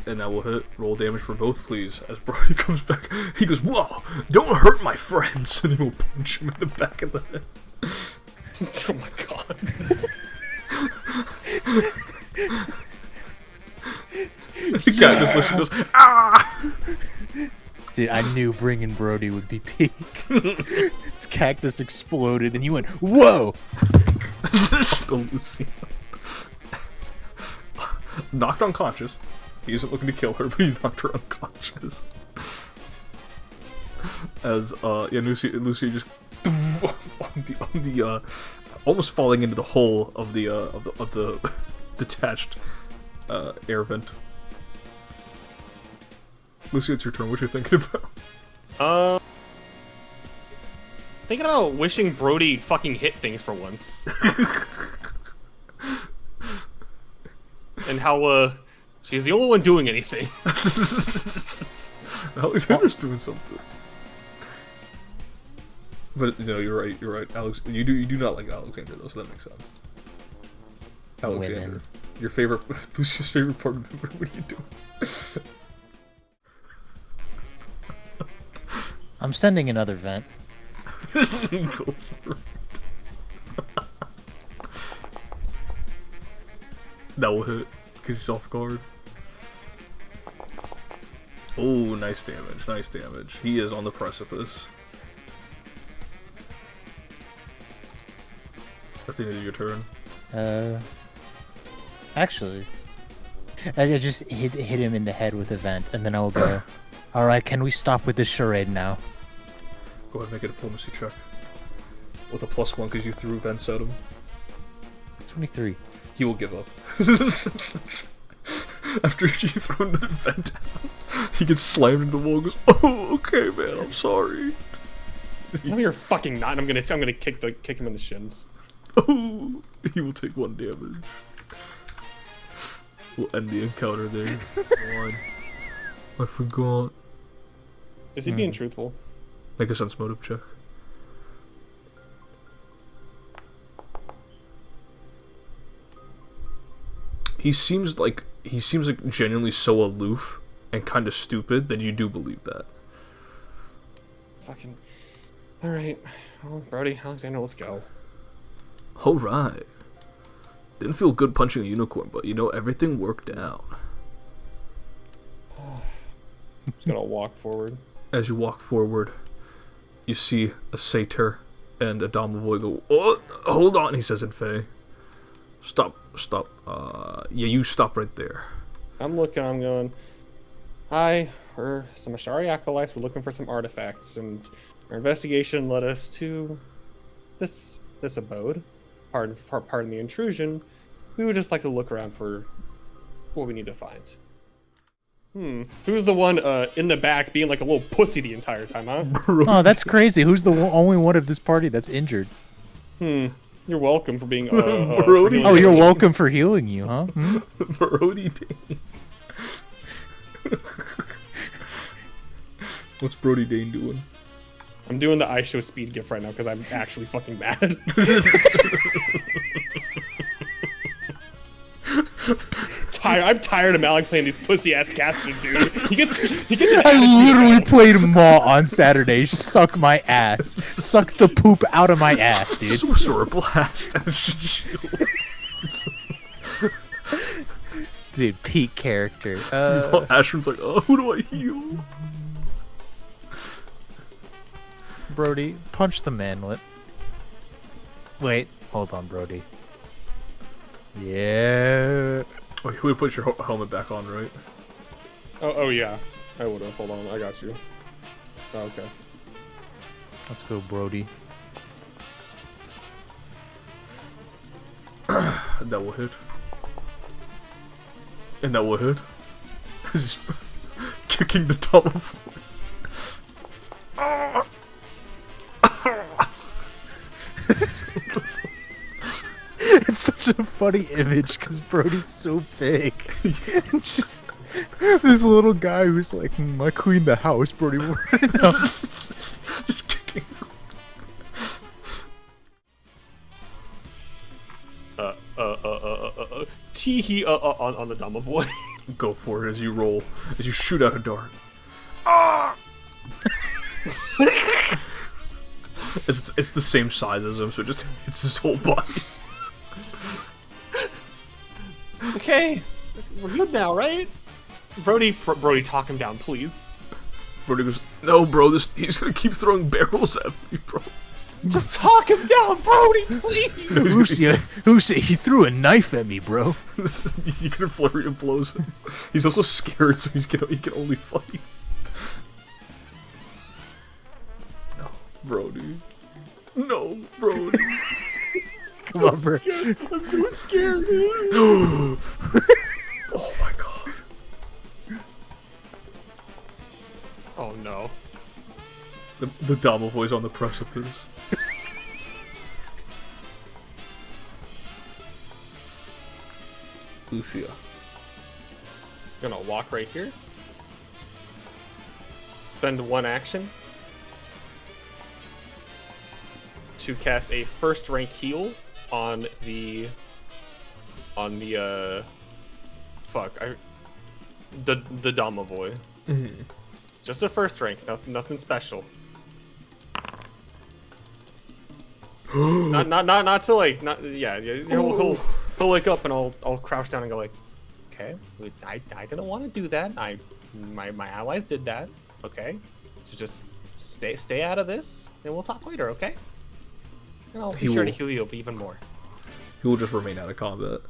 And that will hit. Roll damage for both, please. As Brody comes back, he goes, "Whoa! Don't hurt my friends!" And he will punch him in the back of the head. Oh my god. The guy just looks and goes, "Ah!" Dude, I knew bringing Brody would be peak. His cactus exploded, and you went, "Whoa!" The Lucy. Knocked unconscious. He isn't looking to kill her, but he knocked her unconscious. As Lucy just on the almost falling into the hole of the detached air vent. Lucy, it's your turn. What you thinking about? Thinking about wishing Brody fucking hit things for once. And how, she's the only one doing anything. Alexander's doing something. But, you're right. Alex, you do not like Alexander, though, so that makes sense. Alexander. Women. Your favorite, Lucy's favorite part of it, what are you doing? I'm sending another vent. Go for it. That will hit, because he's off guard. Oh, nice damage. He is on the precipice. That's the end of your turn. Actually, I just hit him in the head with a vent, and then I will go, "Alright, can we stop with this charade now?" Go ahead and make a diplomacy check. With a +1 because you threw vents at him. 23. He will give up. After you throw another vent out, he gets slammed into the wall and goes, "Oh, okay, man, I'm sorry." No, you're fucking not. I'm gonna kick him in the shins. Oh, he will take 1 damage. We'll end the encounter there. One. I forgot. Is he being truthful? Make a sense motive check. He seems like genuinely so aloof and kind of stupid that you do believe that. Fucking. Alright. Well, Brody, Alexander, let's go. Alright. Didn't feel good punching a unicorn, but everything worked out. Just gonna walk forward. As you walk forward, you see a satyr and a domovoy go, "Oh, hold on," he says in Fey. Stop. Yeah, you stop right there. I'm going, "Hi, we're some Ashari acolytes. We're looking for some artifacts, and our investigation led us to this abode. Pardon the intrusion. We would just like to look around for what we need to find." Who's the one in the back being like a little pussy the entire time, huh? Oh, that's crazy. Who's the only one of this party that's injured? You're welcome for being. Brody. Oh, you're welcome for healing you, huh? Brody Dane. What's Brody Dane doing? I'm doing the I show speed gif right now because I'm actually fucking mad. I'm tired of Malik playing these pussy ass casters, dude. He gets an I attitude literally about- played Maw on Saturday. Suck my ass. Suck the poop out of my ass, dude. Sorcerer Blast and shield. Dude, peak character. Ashram's like, "Oh, who do I heal?" Brody, punch the manlet. Wait, hold on, Brody. Yeah. Oh, you would put your helmet back on, right? Oh yeah, I would have. Hold on, I got you. Oh, okay. Let's go, Brody. And that will hit. And that will hit. As he's kicking the top of. It's such a funny image because Brody's so big. It's just this little guy who's like, "My queen, the house." Brody, Just kicking. Teehee on the Domovoy. Go for it as you roll, as you shoot out a dart. Ah! it's the same size as him, so it just hits his whole body. Okay, we're good now, right? Brody, talk him down, please. Brody goes, no, bro, he's gonna keep throwing barrels at me, bro. Just talk him down, Brody, please. Lucia, he threw a knife at me, bro. You can flurry of blows him. He's also scared, so he can only fight. No, Brody. No, Brody. Come on, bro. I'm so scared. Oh my god. Oh no. The Dama boy's on the precipice. Lucia. Gonna walk right here. Spend one action to cast a first rank heal on the the Dama boy. Mm-hmm. Just a first rank, nothing special. not to like he'll wake up and I'll crouch down and go like, okay, I didn't want to do that. My allies did that. Okay, so just stay out of this and we'll talk later. Okay, and I'll be sure to heal you up even more. He will just remain out of combat.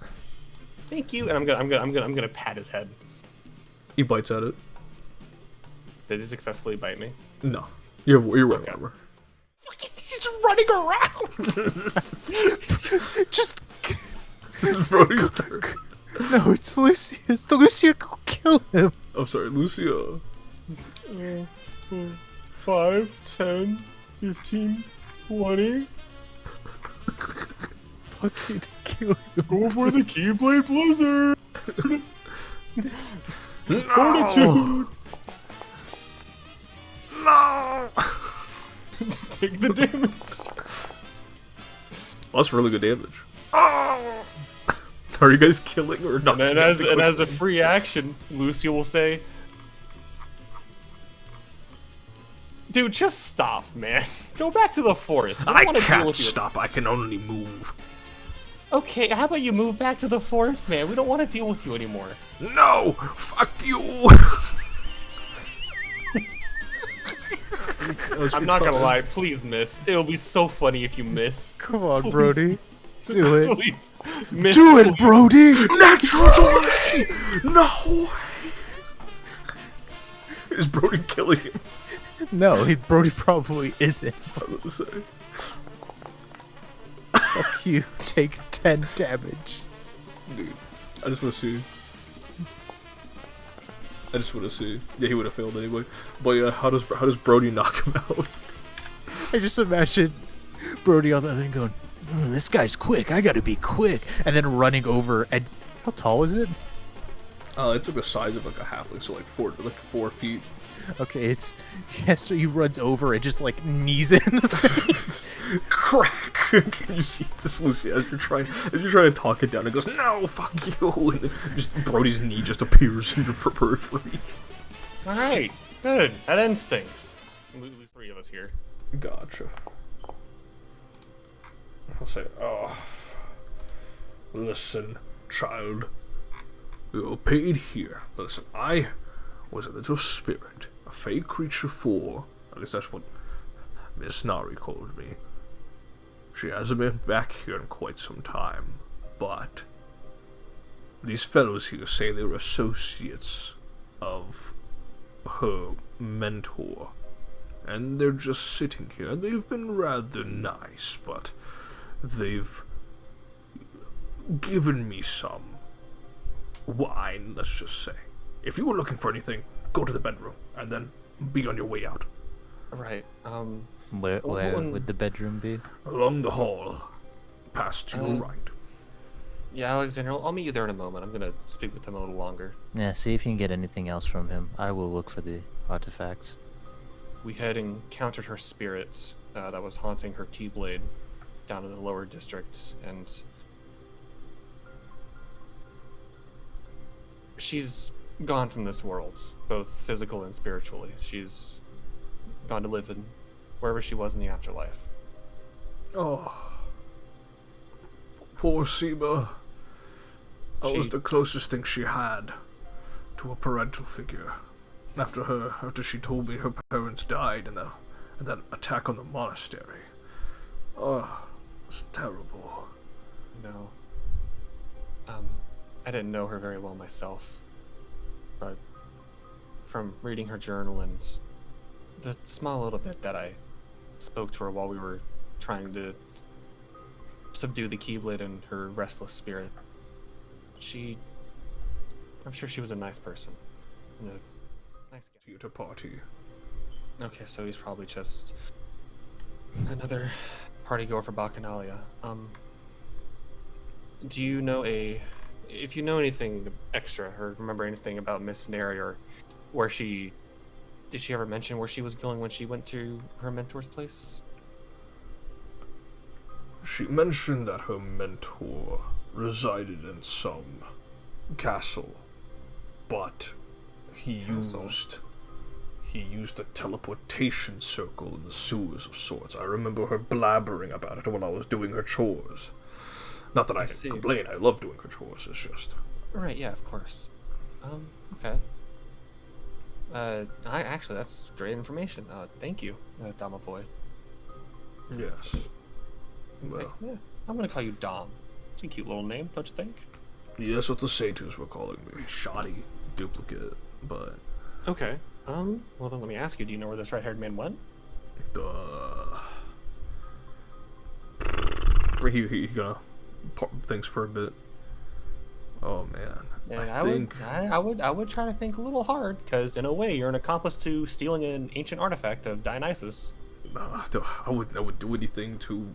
Thank you, and I'm gonna pat his head. He bites at it. Did he successfully bite me? No, you're right. Okay. He's just running around. Just Brody's turn. no, it's Lucius. Lucia, go kill him. I'm sorry, Lucia. 5, 10, 15, 20. Fucking kill him. Go for the Keyblade Blizzard. Fortitude. No. Take the damage. Well, that's really good damage. Oh! Are you guys killing or not? And as a free action, Lucia will say, "Dude, just stop, man. Go back to the forest. We don't I wanna deal can't with you." stop. I can only move. Okay, how about you move back to the forest, man? We don't want to deal with you anymore. No! Fuck you! I'm not gonna lie. Please miss. It'll be so funny if you miss. Come on, Please. Brody. Do it. Please miss. Do it, Brody. Natural 20! No! Is Brody killing him? No, Brody probably isn't. I was gonna say. Fuck you. Take 10 damage. Dude, I just want to see. Yeah, he would have failed anyway. But yeah, how does Brody knock him out? I just imagine Brody on the other end going, this guy's quick. I gotta be quick. And then running over. And how tall is it? It's like the size of like a halfling, so like 4 feet. Okay, so he runs over and just like knees it in the face. Crack! You see this, Lucy, as you're trying to talk it down, it goes, no, fuck you, and then just Brody's knee just appears in your periphery. All right, good. That ends things. Lose 3 of us here. Gotcha. I'll say, listen, child, you're paid here. Listen, I was a little spirit, a fake creature for, at least that's what Miss Nari called me. She hasn't been back here in quite some time, but these fellows here say they're associates of her mentor, and they're just sitting here. They've been rather nice, but they've given me some wine, let's just say. If you were looking for anything, go to the bedroom, and then be on your way out. Right. Where would the bedroom be? Along the hall, past to your right. Yeah, Alexander, I'll meet you there in a moment. I'm gonna speak with him a little longer. Yeah, see if you can get anything else from him. I will look for the artifacts. We had encountered her spirit that was haunting her Keyblade down in the lower districts, and she's gone from this world, both physical and spiritually. She's gone to live in wherever she was in the afterlife. Oh, poor Seba. I was the closest thing she had to a parental figure. After she told me her parents died in that attack on the monastery. Oh, it's terrible. No. I didn't know her very well myself, but from reading her journal and the small little bit that I spoke to her while we were trying to subdue the Keyblade and her restless spirit, I'm sure she was a nice person. And a nice guy. You to party. Okay, so he's probably just another party goer for Bacchanalia. Do you know if you know anything extra or remember anything about Miss Neri, or did she ever mention where she was going when she went to her mentor's place? She mentioned that her mentor resided in some castle, but he used a teleportation circle in the sewers of sorts. I remember her blabbering about it when I was doing her chores. Not that I can complain, I love doing her chores, it's just... Right, yeah, of course. Okay. Actually, that's great information. Thank you, Domavoy. Yes. Well, Yeah, I'm gonna call you Dom. It's a cute little name, don't you think? yes, what the satyrs were calling me. Shoddy duplicate, but... Okay. Well then let me ask you, do you know where this red-haired man went? He gonna thinks for a bit. Oh man, And I I would try to think a little hard, because in a way you're an accomplice to stealing an ancient artifact of Dionysus. I would do anything to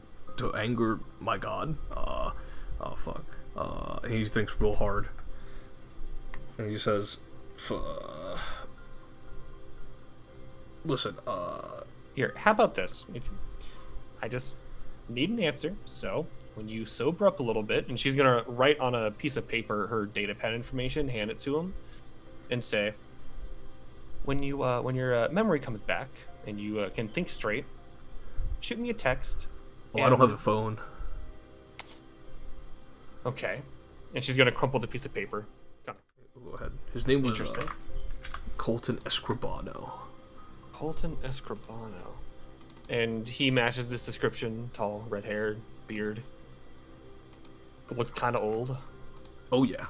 anger my god. Oh fuck. He thinks real hard, and he says, "Listen, Here, how about this? I just need an answer, so when you sober up a little bit," and she's gonna write on a piece of paper her data pad information, hand it to him, and say, when your memory comes back and you can think straight, shoot me a text. I don't have a phone." Okay. And she's gonna crumple the piece of paper. Go ahead. His name was Interesting. Colton Escribano. Colton Escribano. And he matches this description: tall, red-haired, beard. Looked kind of old. Oh yeah.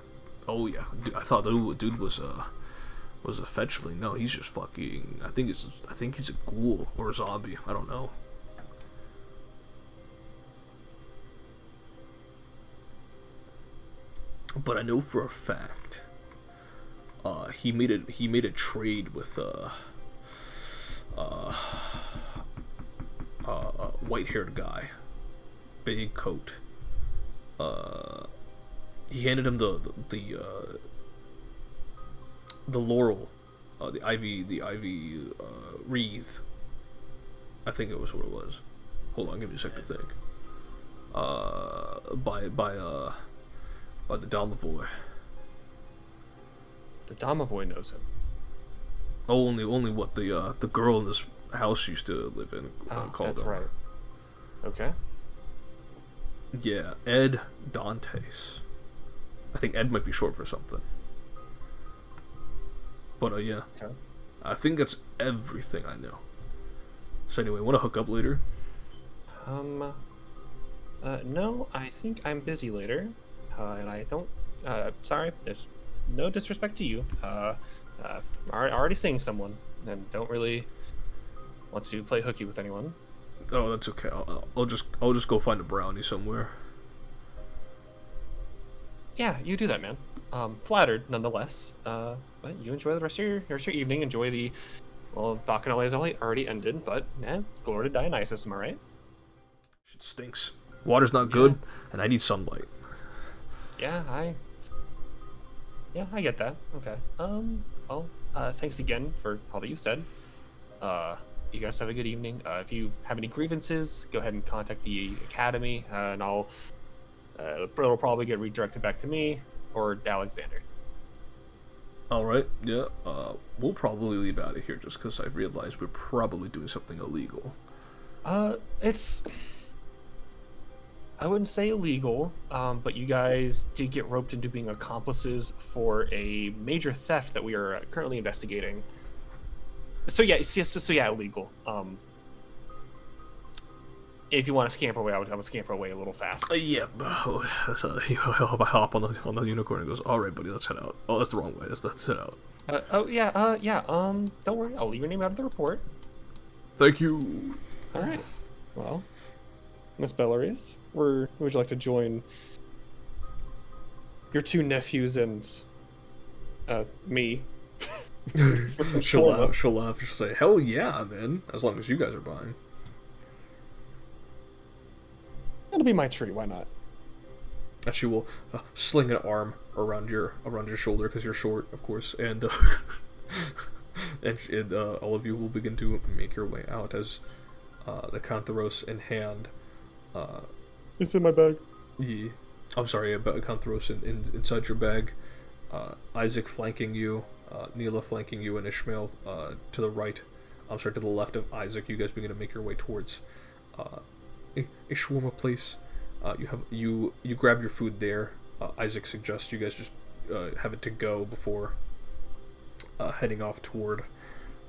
Dude, I thought the dude was a fetchling. No, he's just fucking. I think he's a ghoul or a zombie. I don't know. But I know for a fact, he made a trade with white-haired guy, big coat. He handed him the laurel, the ivy wreath. I think it was what it was. Hold on, give me a second to think. By the Domavoy. The Domavoy knows him. Only what the girl in this house used to live in called that's him. right. Okay. Yeah, Ed Dantes. I think Ed might be short for something. But yeah. Okay. I think that's everything I know. So anyway, want to hook up later? No, I think I'm busy later. And I don't, sorry, there's no disrespect to you. Already seeing someone, and don't really want to play hooky with anyone. Oh, that's okay. I'll just go find a brownie somewhere. Yeah, you do that, man. Flattered, nonetheless. But you enjoy the rest of your evening. Enjoy the, well, Bacchanalia is already ended, but, glory to Dionysus, am I right? Shit stinks. Water's not good, and I need sunlight. Yeah, I get that. Okay. Well, thanks again for all that you said. You guys have a good evening. If you have any grievances, go ahead and contact the academy, and it'll probably get redirected back to me or Alexander. Alright, yeah, we'll probably leave out of here just because I've realized we're probably doing something illegal. It's... I wouldn't say illegal, but you guys did get roped into being accomplices for a major theft that we are currently investigating. So yeah, illegal. If you want to scamper away, I would scamper away a little fast. Yeah, so I hop on the unicorn and goes, alright buddy, let's head out. Oh, that's the wrong way, let's head out. Don't worry, I'll leave your name out of the report. Thank you. Alright. Well, Miss Bellarius, who would you like to join your two nephews and me? She'll laugh, she'll say, hell yeah, man, as long as you guys are buying. That'll be my treat, why not? And she will sling an arm around your shoulder because you're short, of course, and and all of you will begin to make your way out as the kantharos in hand. It's in my bag. Yeah, I'm sorry, about kantharos inside your bag. Isaac flanking you, Neela flanking you, and Ishmael to the right. I'm sorry, to the left of Isaac. You guys begin to make your way towards a shawarma place. You grab your food there. Isaac suggests you guys just have it to go before heading off toward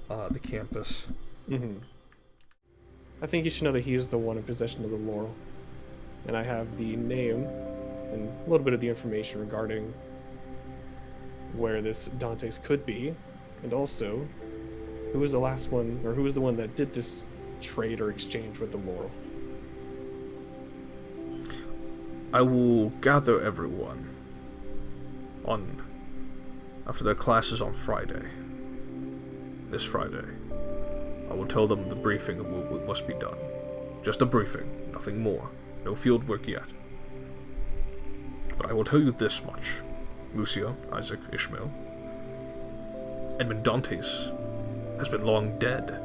the campus. Mm-hmm. I think you should know that he is the one in possession of the laurel, and I have the name and a little bit of the information regarding where this Dante's could be, and also who was the last one, or who was the one that did this trade or exchange with the laurel. I will gather everyone after their classes on Friday. This Friday. I will tell them the briefing of what must be done. Just a briefing, nothing more. No field work yet. But I will tell you this much. Lucia, Isaac, Ishmael. Edmund Dantes has been long dead.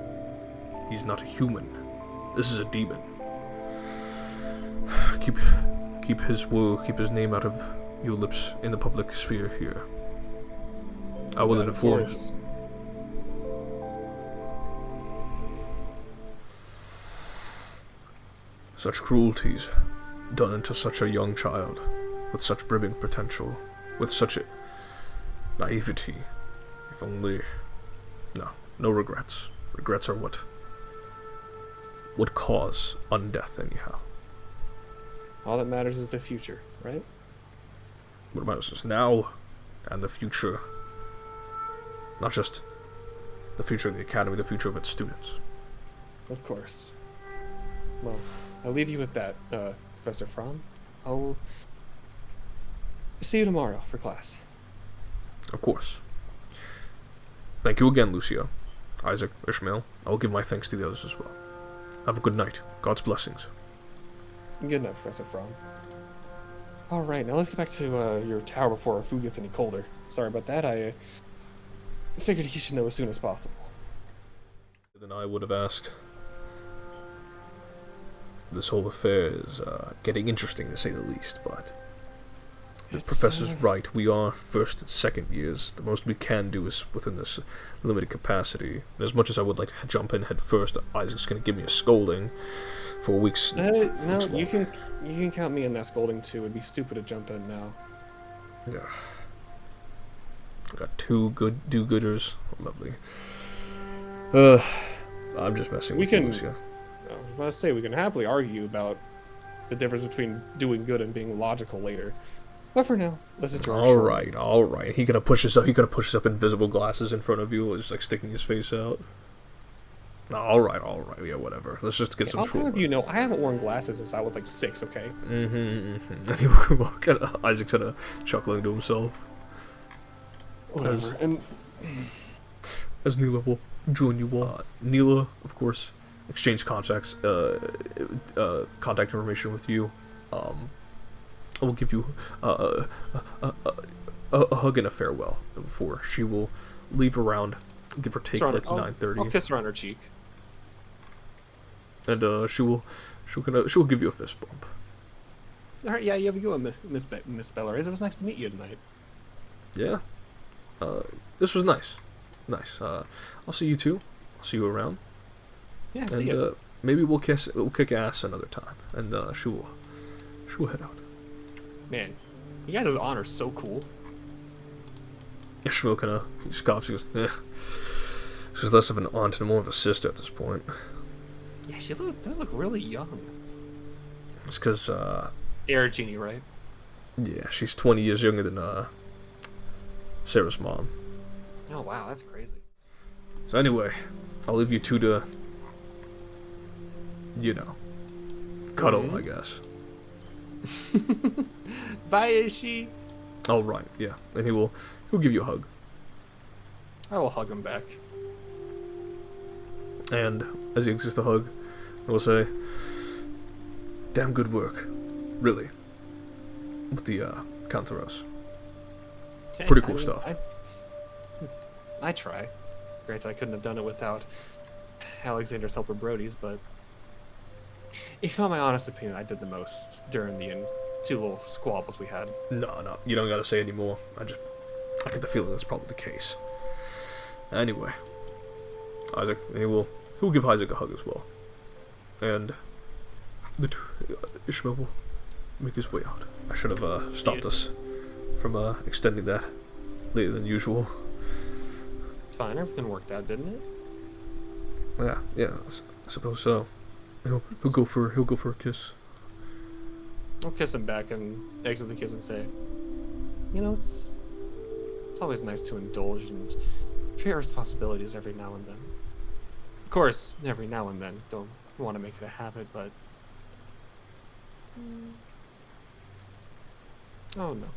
He's not a human. This is a demon. Keep his name out of your lips in the public sphere here. I will inform you. Such cruelties done into such a young child, with such brimming potential, with such a naivety. If only... No regrets. Regrets are what would cause undeath anyhow. All that matters is the future, right? What matters is now and the future. Not just the future of the academy, the future of its students. Of course. Well, I'll leave you with that, Professor Fromm. I'll see you tomorrow for class. Of course. Thank you again, Lucia. Isaac, Ishmael, I will give my thanks to the others as well. Have a good night. God's blessings. Good night, Professor Fromm. Alright, now let's get back to your tower before our food gets any colder. Sorry about that, I figured he should know as soon as possible. Than I would have asked. This whole affair is getting interesting, to say the least, but the professor's right. We are first and second years. The most we can do is within this limited capacity. And as much as I would like to jump in head first, Isaac's going to give me a scolding for weeks. No, you can count me in that scolding too. It'd be stupid to jump in now. Yeah. Got two good do-gooders. Lovely. I'm just messing with you, Lucia. I was about to say, we can happily argue about the difference between doing good and being logical later. But for now, listen to our show. All right. He gonna push us up invisible glasses in front of you, just like sticking his face out. All right. Yeah, whatever. Let's just get some. I'll have you know, I haven't worn glasses since I was like 6. Okay. And he will walk out. Isaac's kind of chuckling to himself. Whatever. And as Neela will join you all. Neela, of course, exchange contacts, contact information with you. I will give you a hug and a farewell before she will leave around, give or take, like 9:30. I'll kiss her on her cheek. And she'll give you a fist bump. All right, yeah, you have a good one, Miss Bellarius. It was nice to meet you tonight. Yeah, this was nice. Nice. I'll see you too. I'll see you around. Yeah, see ya. And maybe we'll kick ass another time. And she'll head out. Man, you guys' honor's so cool. Yeah, Shmuel kind of scoffs. He goes, "Eh, she's less of an aunt and more of a sister at this point." Yeah, she does look really young. It's because, Air Genie, right? yeah, she's 20 years younger than Sarah's mom. Oh wow, that's crazy. So anyway, I'll leave you two to, cuddle, I guess. Bye, Ishi. Oh right, yeah, and he'll give you a hug. I will hug him back. And as he exits the hug, I will say, "Damn good work, really, with the kantharos. Pretty cool stuff." I try. Granted, I couldn't have done it without Alexander's helper Brody's, but if you want my honest opinion, I did the most during the two little squabbles we had. No, you don't gotta say anymore. I get the feeling that's probably the case. Anyway, Isaac, he'll give Isaac a hug as well, and Ishmael will make his way out. I should have stopped us from extending that later than usual. It's fine. Everything worked out, didn't it? Yeah, I suppose so. He'll go for a kiss. I'll kiss him back and exit the kiss and say, it's always nice to indulge and share responsibilities every now and then. Of course, every now and then. Don't want to make it a habit, but oh no,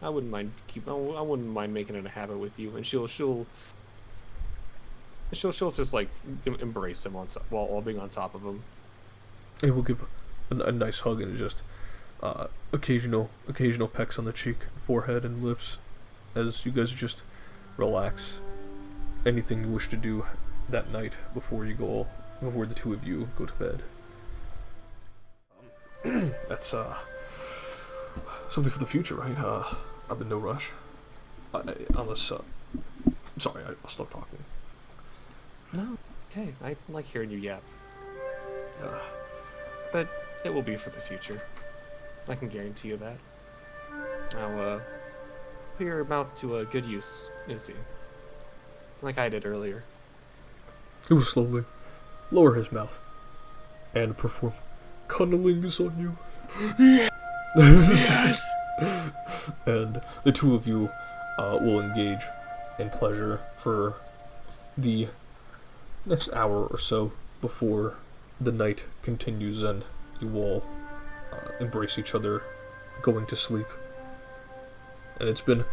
I wouldn't mind I wouldn't mind making it a habit with you. And she'll just like embrace him while all being on top of him. He will give a nice hug and just occasional pecks on the cheek, forehead, and lips as you guys just relax. Anything you wish to do that night before the two of you go to bed. That's something for the future, right? I'm in no rush. Unless, sorry, I'll stop talking. No, okay. I like hearing you yap. But it will be for the future. I can guarantee you that. I'll put your mouth to good use, Nosce. Like I did earlier. He will slowly lower his mouth and perform cunnilingus on you. Yes! And the two of you will engage in pleasure for the next hour or so before the night continues and you all embrace each other going to sleep. And it's been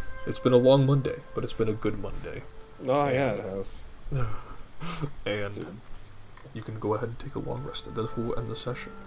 a long Monday, but it's been a good Monday. Oh yeah, it has. And you can go ahead and take a long rest, and this will end the session.